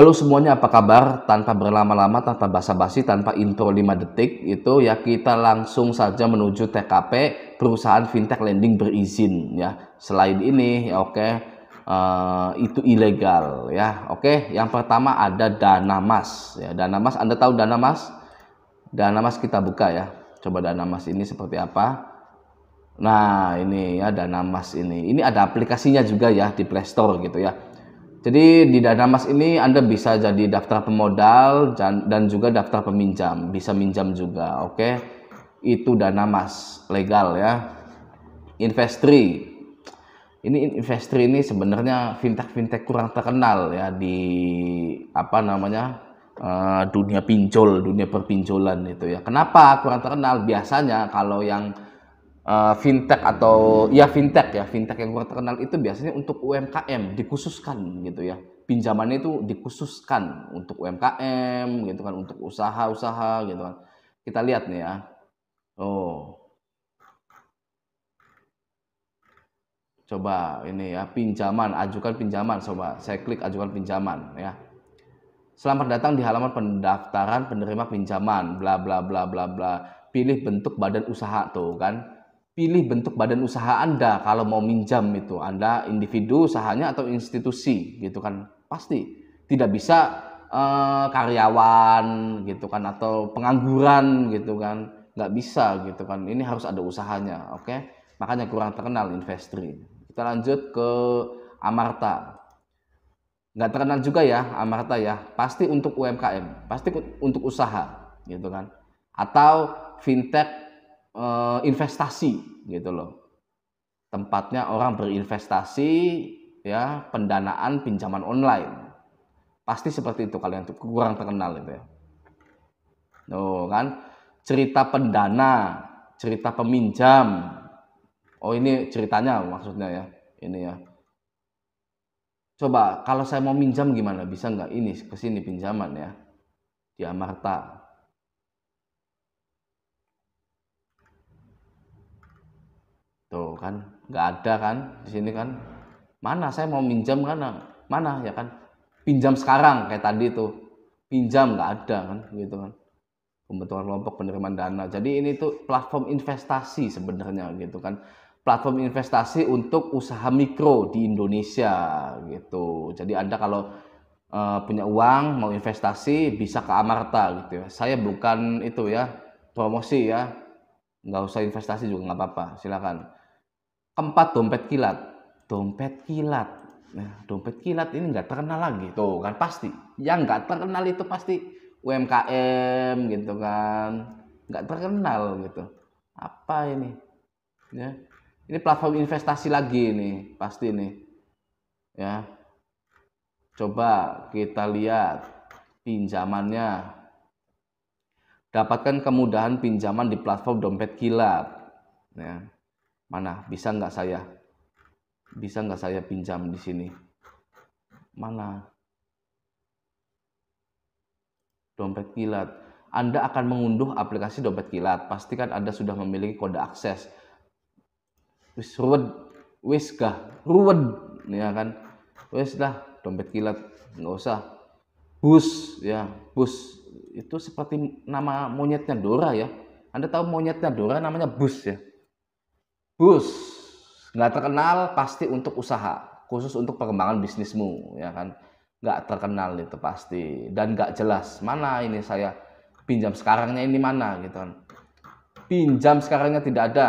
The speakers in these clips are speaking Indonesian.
Halo semuanya, apa kabar? Tanpa berlama-lama, tanpa basa-basi, tanpa intro 5 detik, itu ya kita langsung saja menuju TKP perusahaan fintech lending berizin ya. Selain ini ya oke, itu ilegal ya. Oke, yang pertama ada Danamas ya. Danamas, Anda tahu Danamas? Danamas kita buka ya. Coba Danamas ini seperti apa? Nah, ini ya Danamas ini. Ini ada aplikasinya juga ya di Play Store gitu ya. Jadi di Danamas ini Anda bisa jadi daftar pemodal dan juga daftar peminjam, bisa minjam juga. Oke. Itu Danamas, legal ya. Investri. Ini Investri ini sebenarnya fintech-fintech kurang terkenal ya di apa namanya? Dunia pinjol, dunia perpinjolan itu ya. Kenapa kurang terkenal? Biasanya kalau yang fintech atau ya fintech yang kurang terkenal itu biasanya untuk UMKM dikhususkan gitu ya, pinjamannya itu dikhususkan untuk UMKM gitu kan, untuk usaha-usaha gitu kan. Kita lihat nih ya. Coba ini ya, pinjaman, ajukan pinjaman. Coba saya klik ajukan pinjaman ya. Selamat datang di halaman pendaftaran penerima pinjaman, bla bla bla bla bla. Pilih bentuk badan usaha, tuh kan. Pilih bentuk badan usaha Anda kalau mau minjam itu. Anda individu usahanya atau institusi gitu kan. Pasti tidak bisa karyawan gitu kan, atau pengangguran gitu kan. Nggak bisa gitu kan. Ini harus ada usahanya, oke? Makanya kurang terkenal Investri. Kita lanjut ke Amarta. Nggak terkenal juga ya Amarta ya, pasti untuk UMKM, pasti untuk usaha gitu kan, atau fintech investasi gitu loh, tempatnya orang berinvestasi ya, pendanaan pinjaman online, pasti seperti itu. Kalian tuh kurang terkenal itu ya. Kan cerita pendana, cerita peminjam, oh ini ceritanya maksudnya ya, ini ya. Coba kalau saya mau minjam gimana? Bisa nggak ini ke sini pinjaman ya di Amarta? Tuh kan nggak ada kan di sini kan? Mana saya mau minjam kan? Mana ya kan? Pinjam sekarang kayak tadi tuh, pinjam nggak ada kan gitu kan? Pembentukan kelompok penerimaan dana. Jadi ini tuh platform investasi sebenarnya gitu kan. Platform investasi untuk usaha mikro di Indonesia gitu. Jadi Anda kalau punya uang mau investasi bisa ke Amarta gitu ya. Saya bukan itu ya, promosi ya, nggak usah investasi juga nggak apa-apa, silakan. Keempat, dompet kilat. Dompet kilat, nah dompet kilat ini nggak terkenal lagi tuh kan, pasti yang nggak terkenal itu pasti UMKM gitu kan, nggak terkenal gitu. Apa ini ya, ini platform investasi lagi nih pasti nih ya. Coba kita lihat pinjamannya. Dapatkan kemudahan pinjaman di platform dompet kilat. Ya. Mana? Bisa nggak saya? Bisa nggak saya pinjam di sini? Mana? Dompet kilat. Anda akan mengunduh aplikasi dompet kilat. Pastikan Anda sudah memiliki kode akses. Wis ruwet, wis gah, ruwet, ya kan? Wis lah, dompet kilat nggak usah. Bus ya, bus itu seperti nama monyetnya Dora ya. Anda tahu monyetnya Dora namanya Bus ya. Bus nggak terkenal, pasti untuk usaha, khusus untuk pengembangan bisnismu ya kan. Nggak terkenal itu pasti, dan nggak jelas mana ini saya pinjam sekarangnya ini mana gitu kan. Pinjam sekarangnya tidak ada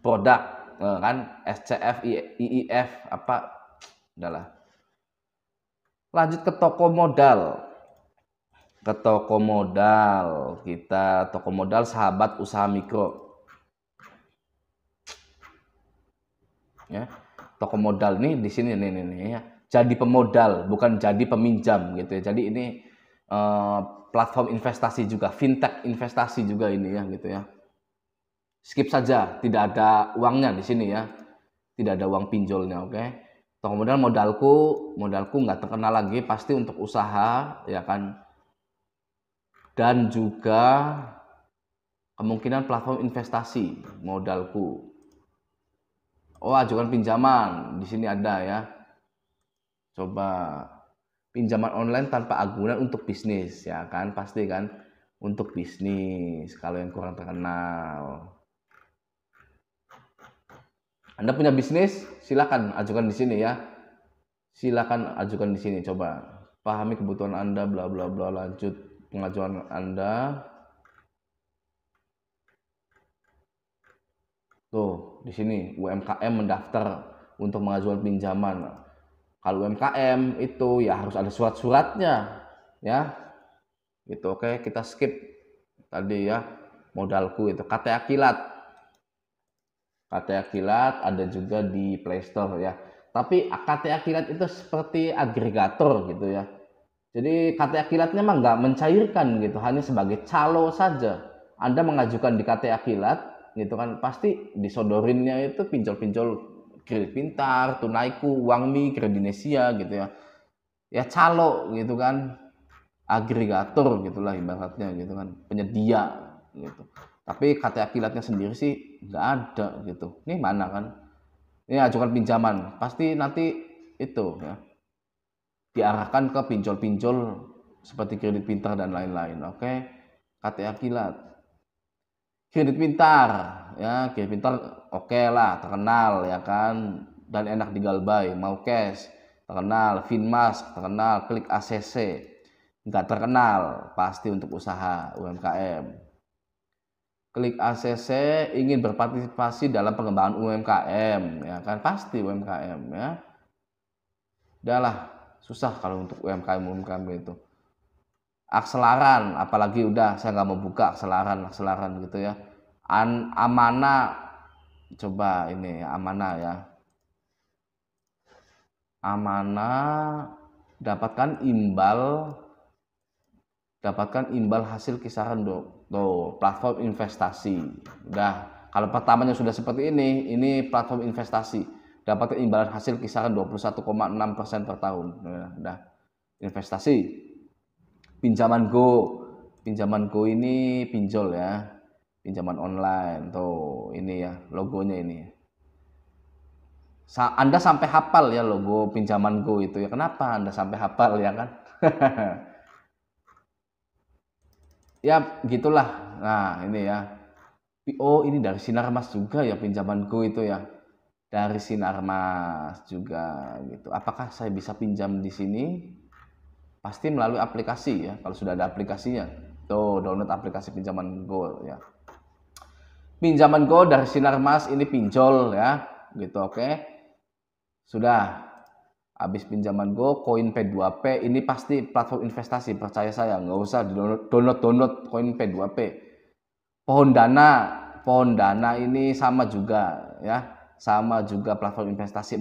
produk kan, SCF, IIF apa, udahlah. Lanjut ke toko modal. Ke toko modal, kita toko modal sahabat usaha mikro ya. Toko modal nih di sini nih ya, jadi pemodal bukan jadi peminjam gitu ya. Jadi ini platform investasi juga, fintech investasi juga ini ya gitu ya. Skip saja, tidak ada uangnya di sini ya, tidak ada uang pinjolnya, oke. Toko modal, modalku nggak terkenal lagi, pasti untuk usaha ya kan, dan juga kemungkinan platform investasi modalku. Oh, ajukan pinjaman di sini ada ya. Coba Pinjaman online tanpa agunan untuk bisnis, ya kan? Pasti kan untuk bisnis kalau yang kurang terkenal. Anda punya bisnis, silakan ajukan di sini ya. Silakan ajukan di sini, coba. Pahami kebutuhan Anda, bla bla bla, lanjut pengajuan Anda. Tuh, di sini UMKM mendaftar untuk mengajukan pinjaman. Kalau UMKM itu ya harus ada surat-suratnya, ya. Gitu, oke, kita skip tadi ya. Modalku itu KTA Kilat. KTA Kilat ada juga di Play Store ya. Tapi KTA Kilat itu seperti agregator gitu ya. Jadi KTA Kilatnya mah nggak mencairkan gitu, hanya sebagai calo saja. Anda mengajukan di KTA Kilat gitu kan, pasti disodorinnya itu pinjol-pinjol kredit pintar, tunaiku, uangmi, kredinesia gitu ya. Ya calo gitu kan, agregator gitulah ibaratnya gitu kan, penyedia gitu. Tapi KTA Kilatnya sendiri sih nggak ada gitu. Ini mana kan? Ini ajukan pinjaman, pasti nanti itu ya diarahkan ke pinjol-pinjol seperti kredit pintar dan lain-lain. Oke, KTA Kilat, kredit pintar ya, kredit pintar oke lah, terkenal ya kan, dan enak digalbay. Mau cash terkenal, Finmas terkenal, Klik ACC nggak terkenal, pasti untuk usaha UMKM. Klik ACC ingin berpartisipasi dalam pengembangan UMKM ya kan, pasti UMKM ya. Udahlah, susah kalau untuk UMKM itu. Akselaran, apalagi udah saya nggak mau buka akselaran gitu ya. Amana, coba ini Amana ya. Amana dapatkan imbal hasil kisaran tuh platform investasi. Udah, kalau pertamanya sudah seperti ini platform investasi. Dapatkan imbalan hasil kisaran 21,6% per tahun. Udah, investasi. Pinjaman Go ini pinjol ya, pinjaman online. Tuh ini ya logonya ini. Anda sampai hafal ya logo pinjaman Go itu ya. Kenapa Anda sampai hafal ya kan? Ya gitulah. Nah ini ya. Oh ini dari Sinarmas juga ya pinjaman Go itu ya. Dari Sinarmas juga gitu. Apakah saya bisa pinjam di sini? Pasti melalui aplikasi ya. Kalau sudah ada aplikasinya, tuh download aplikasi pinjaman Go ya. Pinjaman Go dari Sinarmas ini pinjol ya, gitu oke. Sudah. Habis pinjaman Go, koin P2P ini pasti platform investasi, percaya saya, nggak usah download koin P2P. Pohon Dana ini sama juga ya, sama juga platform investasi.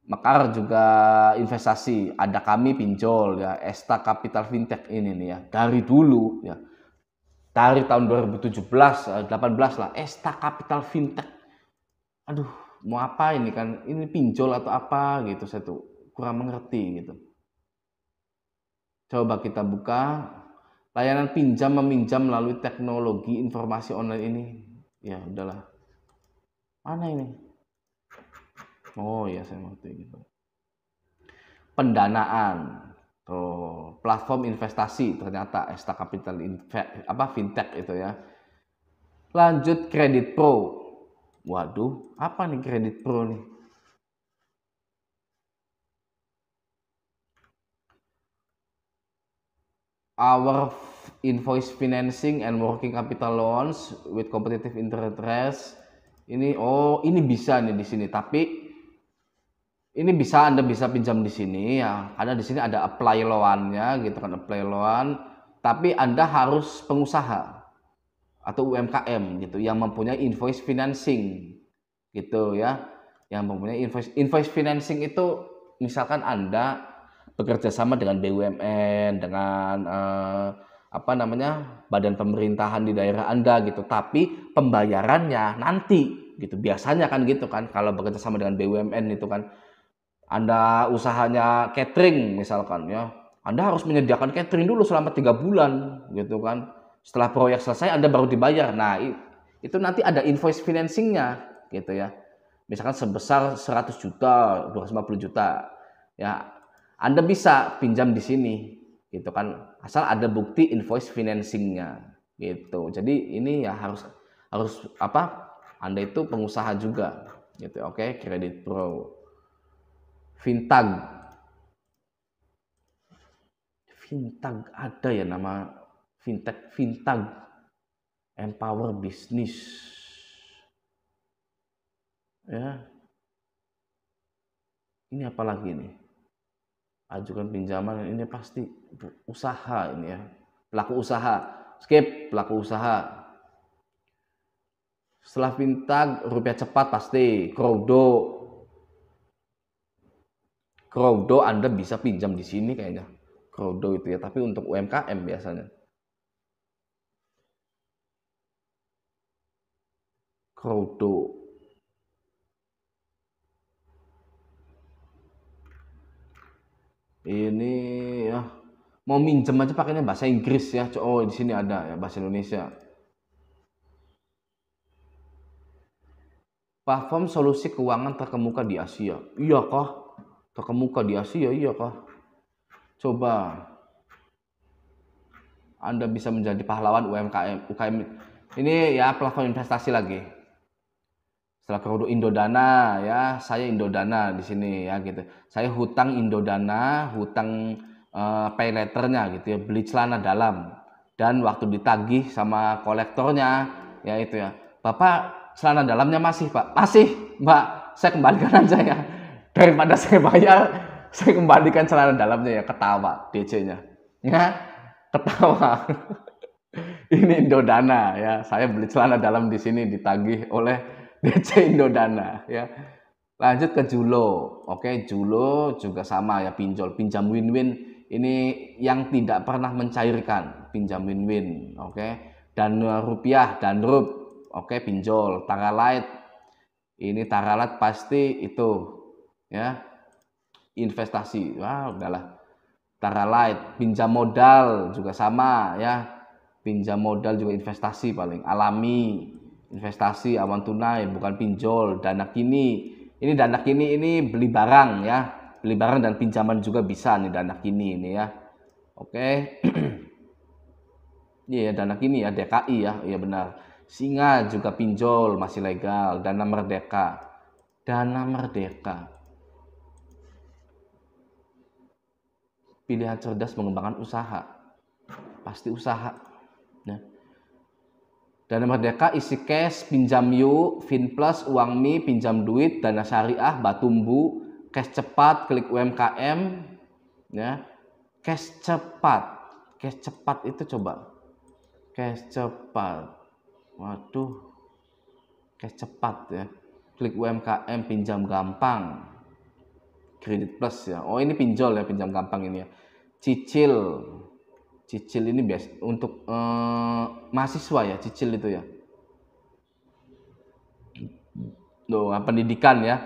Mekar juga investasi, ada kami pinjol ya, Esta Capital Fintech ini nih ya, dari dulu ya, dari tahun 2017, 18 lah, Esta Capital Fintech. Aduh, mau apa ini kan, ini pinjol atau apa gitu, saya tuh kurang mengerti gitu. Coba kita buka, layanan pinjam meminjam melalui teknologi informasi online ini, ya udahlah, mana ini? Oh ya saya ngerti gitu. Pendanaan, tuh platform investasi ternyata Esta Capital Fintech itu ya. Lanjut Kredit Pro. Waduh, apa nih Kredit Pro nih? Our invoice financing and working capital loans with competitive interest. Ini ini bisa nih di sini, tapi ini Anda bisa pinjam di sini ya, karena di sini ada apply loan-nya gitu kan, apply loan, tapi Anda harus pengusaha atau UMKM gitu yang mempunyai invoice financing gitu ya. Yang mempunyai invoice financing itu misalkan Anda bekerja sama dengan BUMN, dengan badan pemerintahan di daerah Anda gitu, tapi pembayarannya nanti gitu. Biasanya kan gitu kan, kalau bekerja sama dengan BUMN itu kan, Anda usahanya catering misalkan ya, Anda harus menyediakan catering dulu selama 3 bulan gitu kan. Setelah proyek selesai Anda baru dibayar. Nah, itu nanti ada invoice financingnya gitu ya. Misalkan sebesar 100 juta, 250 juta. Ya, Anda bisa pinjam di sini gitu kan, asal ada bukti invoice financingnya gitu. Jadi ini ya harus apa, Anda itu pengusaha juga gitu. Oke, Kredit Pro. Fintag ada ya nama Fintag Empower Business ya. Ini apa lagi nih, ajukan pinjaman, ini pasti usaha ini ya, pelaku usaha. Skip pelaku usaha. Setelah Fintag, Rupiah Cepat pasti Crowdo Anda bisa pinjam di sini kayaknya. Crowdo itu ya, tapi untuk UMKM biasanya. Crowdo. Ini ya, mau minjem aja pakainya bahasa Inggris ya. Oh, di sini ada ya bahasa Indonesia. Platform solusi keuangan terkemuka di Asia. Iya kah? Terkemuka di Asia, iya kah? Coba Anda bisa menjadi pahlawan UKM. Ini ya platform investasi lagi. Setelah Crowdo, Indodana ya, saya Indodana di sini ya gitu. Saya hutang Indodana, hutang pay letternya gitu ya, beli celana dalam. Dan waktu ditagih sama kolektornya ya itu ya, Bapak celana dalamnya masih Pak? Masih Mbak, saya kembalikan aja ya. Daripada saya bayar, saya kembalikan celana dalamnya ya, ketawa DC-nya. Ya, ketawa. Ini Indodana ya, saya beli celana dalam di sini ditagih oleh DC Indodana ya. Lanjut ke Julo. Oke, Julo juga sama ya, pinjam win-win. Ini yang tidak pernah mencairkan, pinjam win-win. Oke. Dan Rupiah dan Rup. Oke, pinjol. Taralight. Ini Taralight pasti itu ya, investasi. Wah, udahlah. Taralight, pinjam modal juga sama ya. Pinjam modal juga investasi paling alami. Investasi awan tunai bukan pinjol. Dana kini. Ini dana kini ini beli barang ya. Beli barang dan pinjaman juga bisa nih dana kini ini ya. Oke. Iya, dana kini ya, DKI ya. Iya benar. Singa juga pinjol masih legal. Dana Merdeka. Dana Merdeka. Pilihan cerdas mengembangkan usaha. Pasti usaha. Ya. Dana Merdeka isi cash, pinjam yuk, Finplus, uang mie, pinjam duit, dana syariah, Batumbu, cash cepat, klik UMKM, ya. Cash cepat itu coba, cash cepat, waduh, cash cepat ya, klik UMKM, pinjam gampang, Kredit Plus ya. Oh ini pinjol ya, pinjam gampang ini ya. Cicil ini biasa untuk mahasiswa ya, cicil itu ya. Loh, pendidikan ya.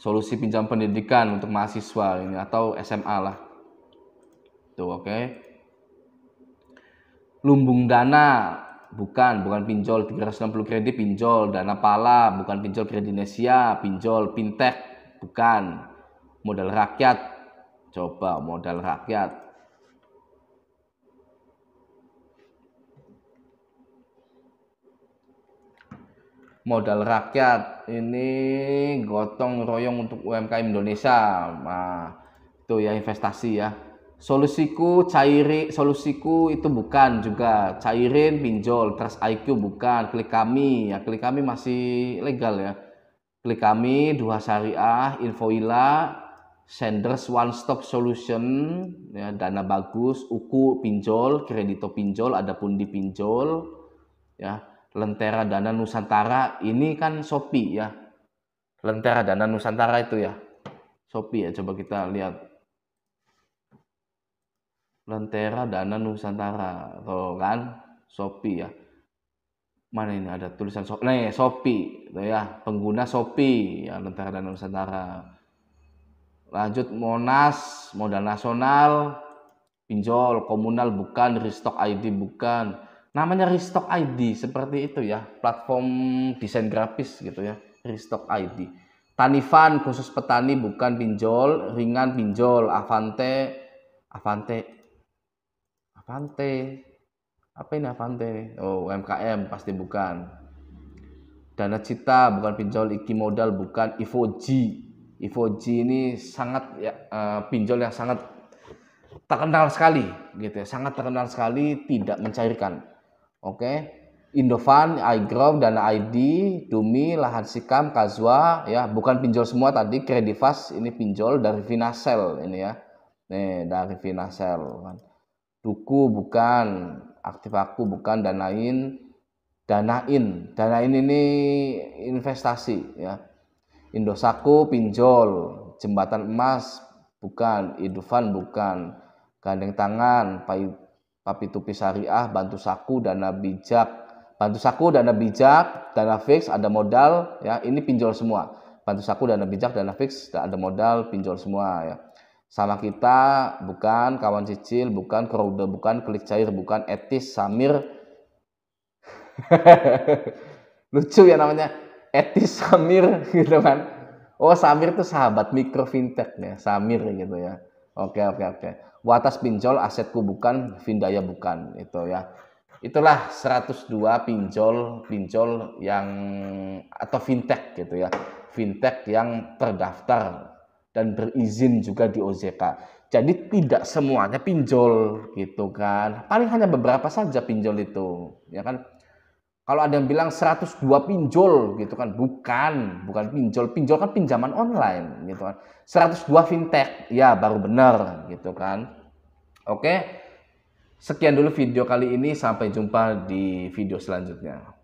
Solusi pinjam pendidikan untuk mahasiswa ini atau SMA lah. Tuh, oke. Lumbung dana bukan pinjol, 360 kredit pinjol, dana pala bukan pinjol, Kredinesia pinjol, fintech bukan. Modal rakyat. Coba modal rakyat. Modal rakyat ini gotong royong untuk UMKM Indonesia. Nah, itu ya investasi ya. Solusiku itu bukan juga. Cairin pinjol, Trust IQ bukan, Klik Kami ya, Klik Kami masih legal ya. Klik Kami, Dua Syariah, Infoila, Senders One Stop Solution ya, Dana Bagus, Uku pinjol, Kredito pinjol, ada Pundi pinjol ya. Lentera Dana Nusantara ini kan Shopee ya. Lentera Dana Nusantara itu ya, Shopee ya. Coba kita lihat Lentera Dana Nusantara, tuh kan Shopee ya. Mana ini ada tulisan Shopee, Shopee tuh ya, pengguna Shopee ya, Lentera Dana Nusantara. Lanjut Monas, Modal Nasional, pinjol, komunal bukan, Restock ID bukan. Namanya Restock ID seperti itu ya, platform desain grafis gitu ya, Restock ID. Tanifan khusus petani bukan pinjol, ringan pinjol. Avante apa ini Avante? Oh, UMKM pasti bukan. Dana Cita bukan pinjol, Iki Modal bukan, Ivoji ini sangat ya, pinjol yang sangat terkenal sekali gitu ya, sangat terkenal sekali, tidak mencairkan. Oke. Indovan, iGrowth, Dana ID, Dumi, Lahan Sikam, Kazwa ya, bukan pinjol semua tadi. Kredivas ini pinjol dari Vinasel ini ya. Nih, dari Vinasel kan. Duku bukan, Aktivaku bukan, Danain ini investasi ya. Indosaku pinjol, Jembatan Emas bukan, Iduvan bukan, Gandeng Tangan, Papitupi Syariah, Bantu Saku, Dana Bijak, Dana Fix, ada modal ya, ini pinjol semua. Bantu Saku, Dana Bijak, Dana Fix, ada modal, pinjol semua ya. Sama Kita bukan, Kawan Cicil bukan, Kroude bukan, Klik Cair bukan, Etis, Samir lucu ya namanya, Etis Samir gitu kan. Oh, Samir itu sahabat mikro fintech ya, Samir gitu ya. Oke. Watas pinjol, Asetku bukan, Vindaya bukan, itu ya. Itulah 102 pinjol yang atau fintech gitu ya. Fintech yang terdaftar dan berizin juga di OJK. Jadi tidak semuanya pinjol gitu kan. Paling hanya beberapa saja pinjol itu, ya kan. Kalau ada yang bilang 102 pinjol gitu kan, bukan pinjol. Pinjol kan pinjaman online gitu kan. 102 fintech, ya baru benar gitu kan. Oke. Sekian dulu video kali ini, sampai jumpa di video selanjutnya.